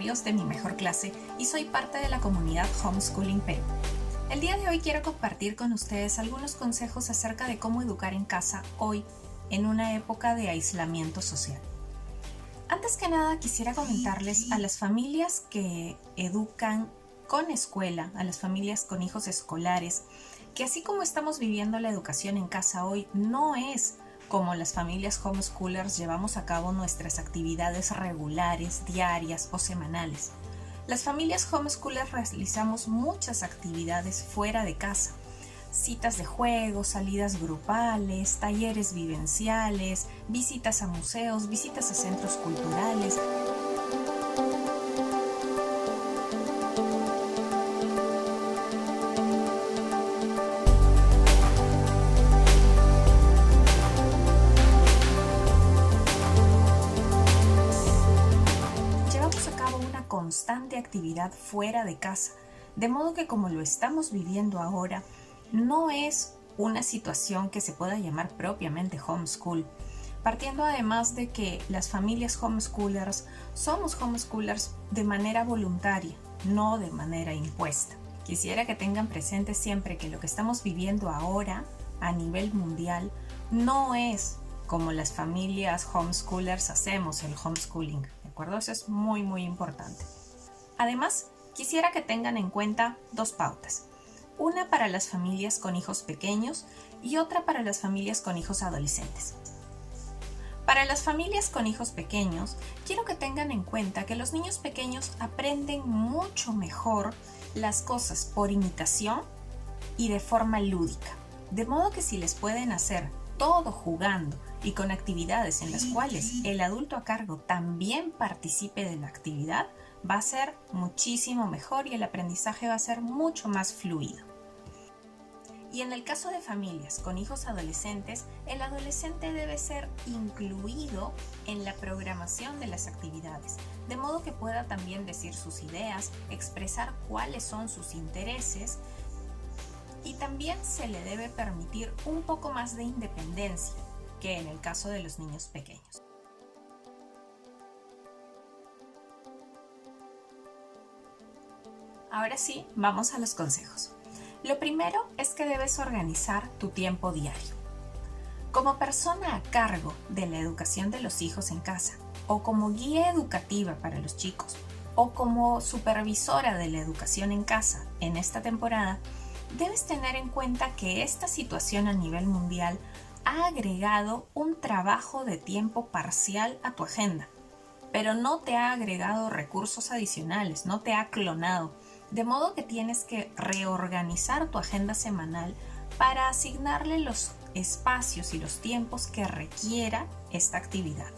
amigos de Mi Mejor Clase y soy parte de la comunidad Homeschooling Perú. El día de hoy quiero compartir con ustedes algunos consejos acerca de cómo educar en casa hoy en una época de aislamiento social. Antes que nada quisiera comentarles a las familias que educan con escuela, a las familias con hijos escolares, que así como estamos viviendo la educación en casa hoy, no es como las familias homeschoolers llevamos a cabo nuestras actividades regulares, diarias o semanales. Las familias homeschoolers realizamos muchas actividades fuera de casa. Citas de juego, salidas grupales, talleres vivenciales, visitas a museos, visitas a centros culturales. Llevamos a cabo una constante actividad fuera de casa, de modo que como lo estamos viviendo ahora, no es una situación que se pueda llamar propiamente homeschool, partiendo además de que las familias homeschoolers somos homeschoolers de manera voluntaria, no de manera impuesta. Quisiera que tengan presente siempre que lo que estamos viviendo ahora a nivel mundial no es como las familias homeschoolers hacemos el homeschooling, ¿de acuerdo? Eso es muy importante. Además, quisiera que tengan en cuenta dos pautas. Una para las familias con hijos pequeños y otra para las familias con hijos adolescentes. Para las familias con hijos pequeños, quiero que tengan en cuenta que los niños pequeños aprenden mucho mejor las cosas por imitación y de forma lúdica. De modo que si les pueden hacer todo jugando y con actividades en las cuales el adulto a cargo también participe de la actividad, va a ser muchísimo mejor y el aprendizaje va a ser mucho más fluido. Y en el caso de familias con hijos adolescentes, el adolescente debe ser incluido en la programación de las actividades, de modo que pueda también decir sus ideas, expresar cuáles son sus intereses y también se le debe permitir un poco más de independencia que en el caso de los niños pequeños. Ahora sí, vamos a los consejos. Lo primero es que debes organizar tu tiempo diario. Como persona a cargo de la educación de los hijos en casa, o como guía educativa para los chicos, o como supervisora de la educación en casa en esta temporada, debes tener en cuenta que esta situación a nivel mundial ha agregado un trabajo de tiempo parcial a tu agenda, pero no te ha agregado recursos adicionales, no te ha clonado. De modo que tienes que reorganizar tu agenda semanal para asignarle los espacios y los tiempos que requiera esta actividad.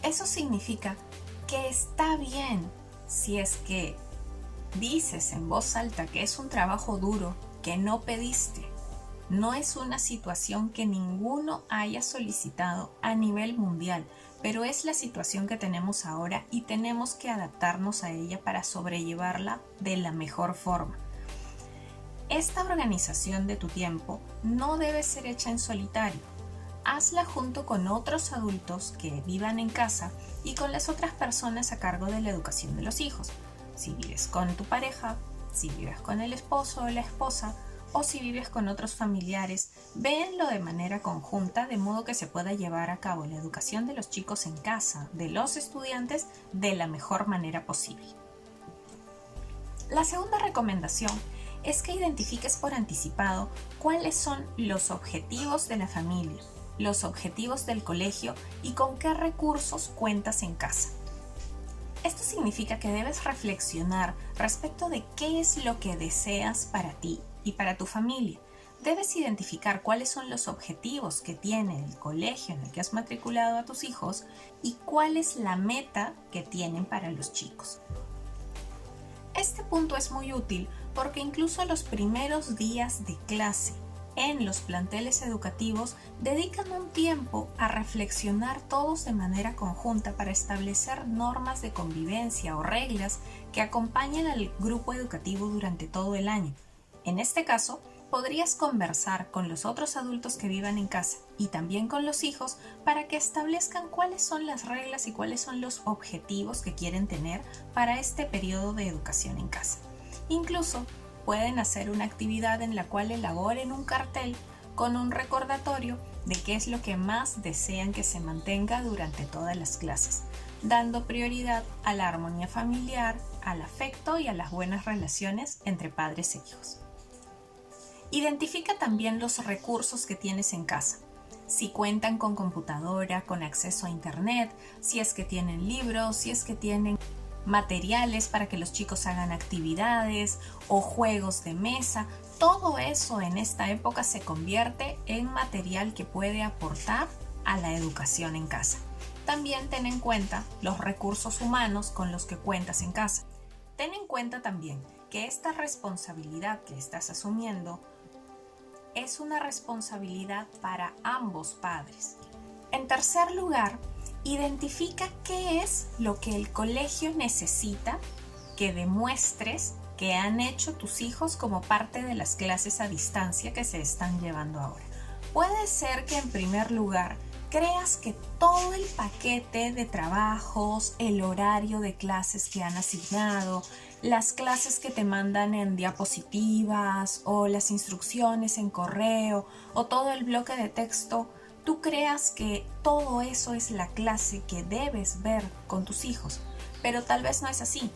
Eso significa que está bien si es que dices en voz alta que es un trabajo duro que no pediste. No es una situación que ninguno haya solicitado a nivel mundial, pero es la situación que tenemos ahora y tenemos que adaptarnos a ella para sobrellevarla de la mejor forma. Esta organización de tu tiempo no debe ser hecha en solitario. Hazla junto con otros adultos que vivan en casa y con las otras personas a cargo de la educación de los hijos. Si vives con tu pareja, si vives con el esposo o la esposa, o si vives con otros familiares, véanlo de manera conjunta de modo que se pueda llevar a cabo la educación de los chicos en casa, de los estudiantes, de la mejor manera posible. La segunda recomendación es que identifiques por anticipado cuáles son los objetivos de la familia, los objetivos del colegio y con qué recursos cuentas en casa. Esto significa que debes reflexionar respecto de qué es lo que deseas para ti y para tu familia. Debes identificar cuáles son los objetivos que tiene el colegio en el que has matriculado a tus hijos y cuál es la meta que tienen para los chicos. Este punto es muy útil porque incluso los primeros días de clase en los planteles educativos dedican un tiempo a reflexionar todos de manera conjunta para establecer normas de convivencia o reglas que acompañen al grupo educativo durante todo el año. En este caso, podrías conversar con los otros adultos que vivan en casa y también con los hijos para que establezcan cuáles son las reglas y cuáles son los objetivos que quieren tener para este periodo de educación en casa. Incluso pueden hacer una actividad en la cual elaboren un cartel con un recordatorio de qué es lo que más desean que se mantenga durante todas las clases, dando prioridad a la armonía familiar, al afecto y a las buenas relaciones entre padres e hijos. Identifica también los recursos que tienes en casa. Si cuentan con computadora, con acceso a internet, si es que tienen libros, si es que tienen materiales para que los chicos hagan actividades o juegos de mesa. Todo eso en esta época se convierte en material que puede aportar a la educación en casa. También ten en cuenta los recursos humanos con los que cuentas en casa. Ten en cuenta también que esta responsabilidad que estás asumiendo es una responsabilidad para ambos padres. En tercer lugar, identifica qué es lo que el colegio necesita que demuestres que han hecho tus hijos como parte de las clases a distancia que se están llevando ahora. Puede ser que en primer lugar creas que todo el paquete de trabajos, el horario de clases que han asignado, las clases que te mandan en diapositivas o las instrucciones en correo o todo el bloque de texto, tú creas que todo eso es la clase que debes ver con tus hijos, pero tal vez no es así.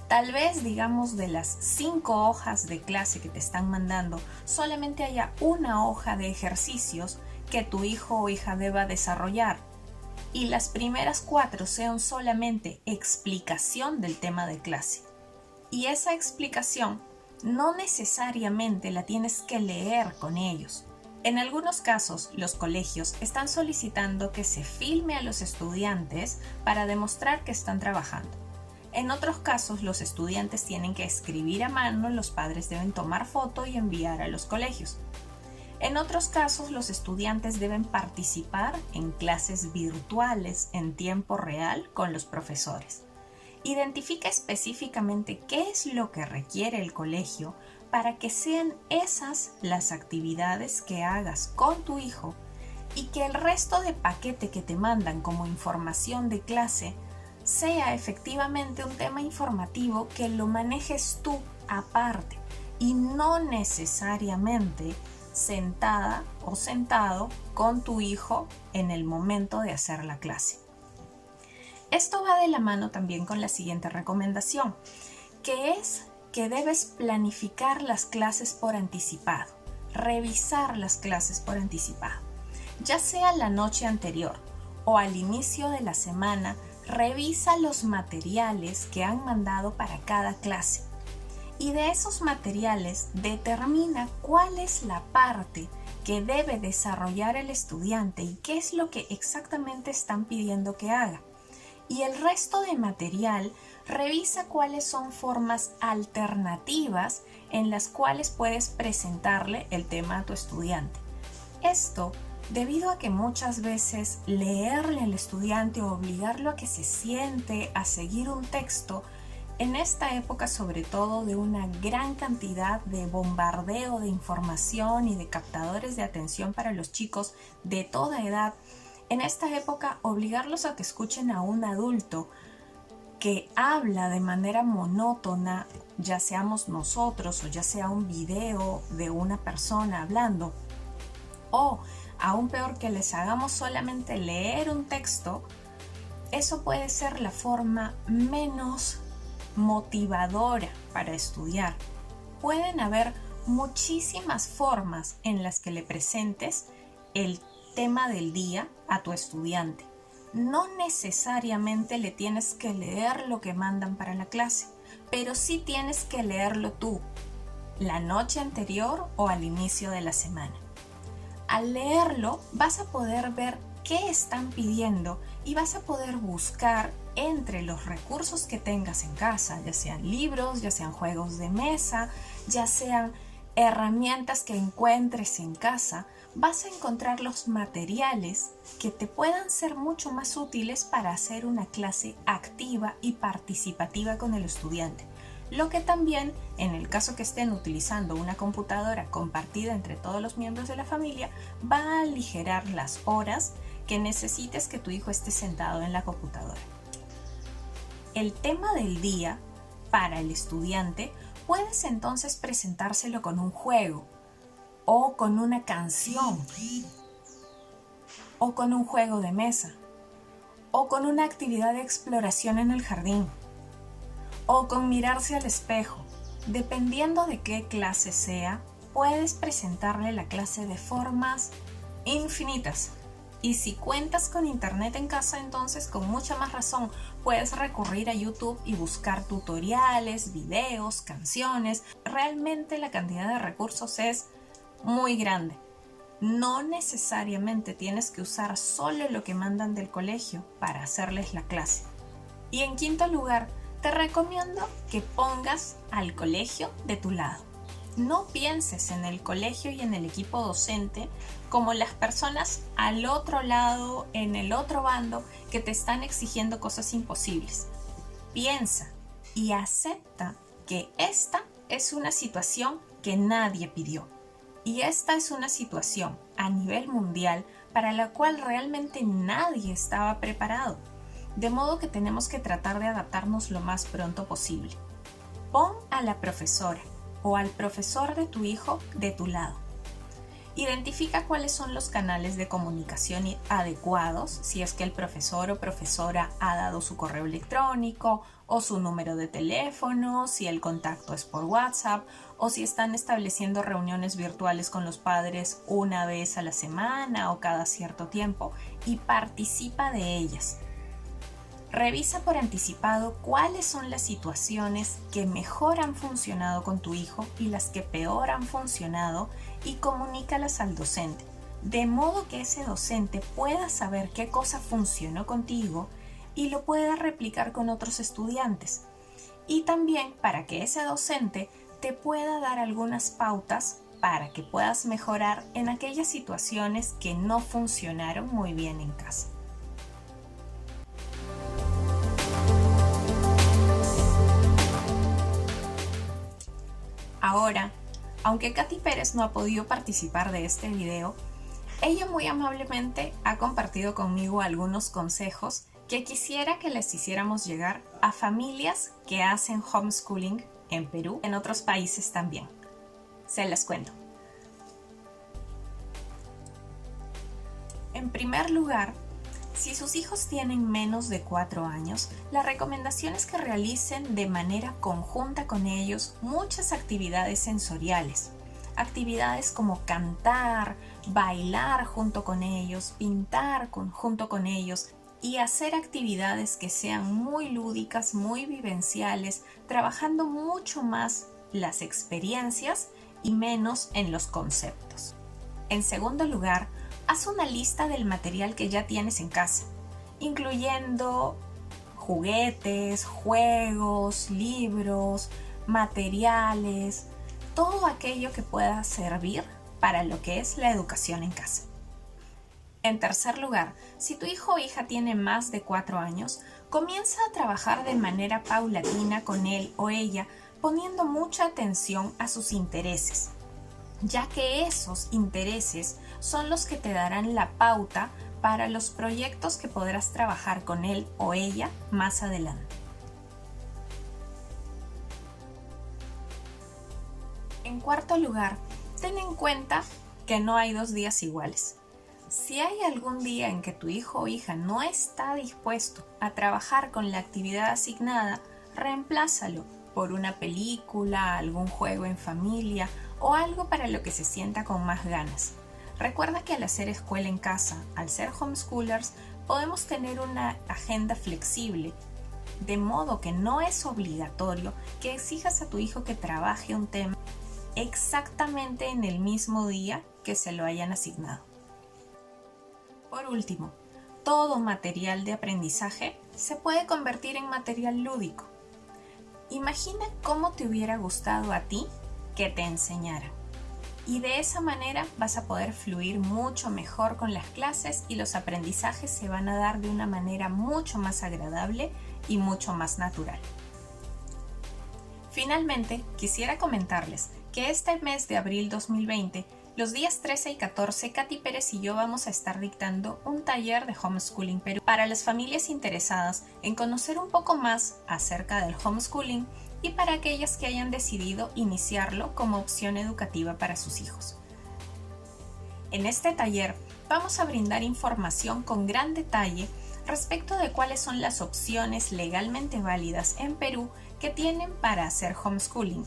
Tal vez, digamos, de las 5 hojas de clase que te están mandando, solamente haya una hoja de ejercicios que tu hijo o hija deba desarrollar y las primeras 4 sean solamente explicación del tema de clase. Y esa explicación no necesariamente la tienes que leer con ellos. En algunos casos, los colegios están solicitando que se filme a los estudiantes para demostrar que están trabajando. En otros casos, los estudiantes tienen que escribir a mano, los padres deben tomar foto y enviar a los colegios. En otros casos, los estudiantes deben participar en clases virtuales en tiempo real con los profesores. Identifica específicamente qué es lo que requiere el colegio para que sean esas las actividades que hagas con tu hijo y que el resto de paquete que te mandan como información de clase sea efectivamente un tema informativo que lo manejes tú aparte y no necesariamente sentada o sentado con tu hijo en el momento de hacer la clase. Esto va de la mano también con la siguiente recomendación, que es que debes planificar las clases por anticipado, revisar las clases por anticipado, ya sea la noche anterior o al inicio de la semana. Revisa los materiales que han mandado para cada clase y de esos materiales determina cuál es la parte que debe desarrollar el estudiante y qué es lo que exactamente están pidiendo que haga. Y el resto de material, revisa cuáles son formas alternativas en las cuales puedes presentarle el tema a tu estudiante. Esto debido a que muchas veces leerle al estudiante o obligarlo a que se siente a seguir un texto, en esta época sobre todo de una gran cantidad de bombardeo de información y de captadores de atención para los chicos de toda edad, en esta época obligarlos a que escuchen a un adulto que habla de manera monótona, ya seamos nosotros o ya sea un video de una persona hablando, o aún peor que les hagamos solamente leer un texto, eso puede ser la forma menos motivadora para estudiar. Pueden haber muchísimas formas en las que le presentes el tema del día a tu estudiante. No necesariamente le tienes que leer lo que mandan para la clase, pero sí tienes que leerlo tú, la noche anterior o al inicio de la semana. Al leerlo vas a poder ver qué están pidiendo y vas a poder buscar entre los recursos que tengas en casa, ya sean libros, ya sean juegos de mesa, ya sean herramientas que encuentres en casa, vas a encontrar los materiales que te puedan ser mucho más útiles para hacer una clase activa y participativa con el estudiante. lo que también, en el caso que estén utilizando una computadora compartida entre todos los miembros de la familia, va a aligerar las horas que necesites que tu hijo esté sentado en la computadora. El tema del día para el estudiante puedes entonces presentárselo con un juego o con una canción o con un juego de mesa o con una actividad de exploración en el jardín o con mirarse al espejo. Dependiendo de qué clase sea, puedes presentarle la clase de formas infinitas. Y si cuentas con internet en casa, entonces con mucha más razón puedes recurrir a YouTube y buscar tutoriales, videos, canciones. Realmente la cantidad de recursos es muy grande. No necesariamente tienes que usar solo lo que mandan del colegio para hacerles la clase. Y en quinto lugar, te recomiendo que pongas al colegio de tu lado. No pienses en el colegio y en el equipo docente como las personas al otro lado, en el otro bando, que te están exigiendo cosas imposibles. Piensa y acepta que esta es una situación que nadie pidió. Y esta es una situación a nivel mundial para la cual realmente nadie estaba preparado. De modo que tenemos que tratar de adaptarnos lo más pronto posible. Pon a la profesora o al profesor de tu hijo de tu lado. Identifica cuáles son los canales de comunicación adecuados, si es que el profesor o profesora ha dado su correo electrónico o su número de teléfono, si el contacto es por WhatsApp o si están estableciendo reuniones virtuales con los padres una vez a la semana o cada cierto tiempo, y participa de ellas. Revisa por anticipado cuáles son las situaciones que mejor han funcionado con tu hijo y las que peor han funcionado, y comunícalas al docente, de modo que ese docente pueda saber qué cosa funcionó contigo y lo pueda replicar con otros estudiantes. Y también para que ese docente te pueda dar algunas pautas para que puedas mejorar en aquellas situaciones que no funcionaron muy bien en casa. Ahora, aunque Katy Pérez no ha podido participar de este video, ella muy amablemente ha compartido conmigo algunos consejos que quisiera que les hiciéramos llegar a familias que hacen homeschooling en Perú, en otros países también. Se las cuento. En primer lugar, si sus hijos tienen menos de 4 años, la recomendación es que realicen de manera conjunta con ellos muchas actividades sensoriales. Actividades como cantar, bailar junto con ellos, pintar junto con ellos, y hacer actividades que sean muy lúdicas, muy vivenciales, trabajando mucho más las experiencias y menos en los conceptos. En segundo lugar, haz una lista del material que ya tienes en casa, incluyendo juguetes, juegos, libros, materiales, todo aquello que pueda servir para lo que es la educación en casa. En tercer lugar, si tu hijo o hija tiene más de 4 años, comienza a trabajar de manera paulatina con él o ella, poniendo mucha atención a sus intereses, ya que esos intereses son los que te darán la pauta para los proyectos que podrás trabajar con él o ella más adelante. En cuarto lugar, ten en cuenta que no hay 2 días iguales. Si hay algún día en que tu hijo o hija no está dispuesto a trabajar con la actividad asignada, reemplázalo por una película, algún juego en familia o algo para lo que se sienta con más ganas. Recuerda que al hacer escuela en casa, al ser homeschoolers, podemos tener una agenda flexible, de modo que no es obligatorio que exijas a tu hijo que trabaje un tema exactamente en el mismo día que se lo hayan asignado. Por último, todo material de aprendizaje se puede convertir en material lúdico. Imagina cómo te hubiera gustado a ti que te enseñara. Y de esa manera vas a poder fluir mucho mejor con las clases y los aprendizajes se van a dar de una manera mucho más agradable y mucho más natural. Finalmente, quisiera comentarles que este mes de abril 2020, los días 13 y 14, Katy Pérez y yo vamos a estar dictando un taller de Homeschooling Perú para las familias interesadas en conocer un poco más acerca del homeschooling y para aquellas que hayan decidido iniciarlo como opción educativa para sus hijos. En este taller vamos a brindar información con gran detalle respecto de cuáles son las opciones legalmente válidas en Perú que tienen para hacer homeschooling,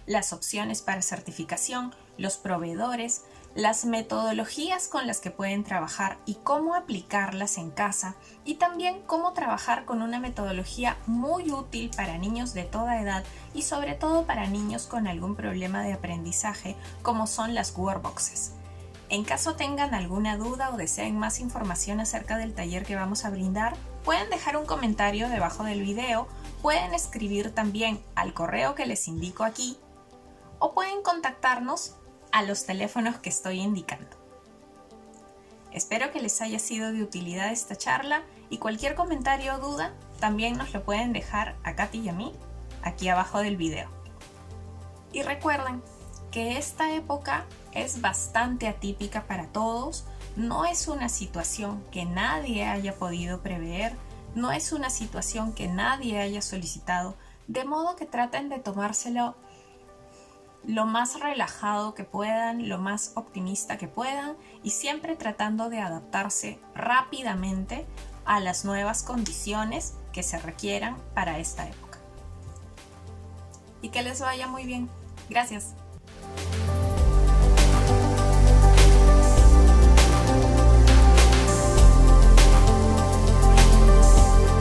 las opciones para certificación, los proveedores, las metodologías con las que pueden trabajar y cómo aplicarlas en casa, y también cómo trabajar con una metodología muy útil para niños de toda edad y sobre todo para niños con algún problema de aprendizaje como son las workboxes. En caso tengan alguna duda o deseen más información acerca del taller que vamos a brindar, pueden dejar un comentario debajo del video, pueden escribir también al correo que les indico aquí o pueden contactarnos a los teléfonos que estoy indicando. Espero que les haya sido de utilidad esta charla y cualquier comentario o duda también nos lo pueden dejar a Katy y a mí aquí abajo del video. Y recuerden que esta época es bastante atípica para todos, no es una situación que nadie haya podido prever, no es una situación que nadie haya solicitado, de modo que traten de tomárselo lo más relajado que puedan, lo más optimista que puedan y siempre tratando de adaptarse rápidamente a las nuevas condiciones que se requieran para esta época. Y que les vaya muy bien. Gracias.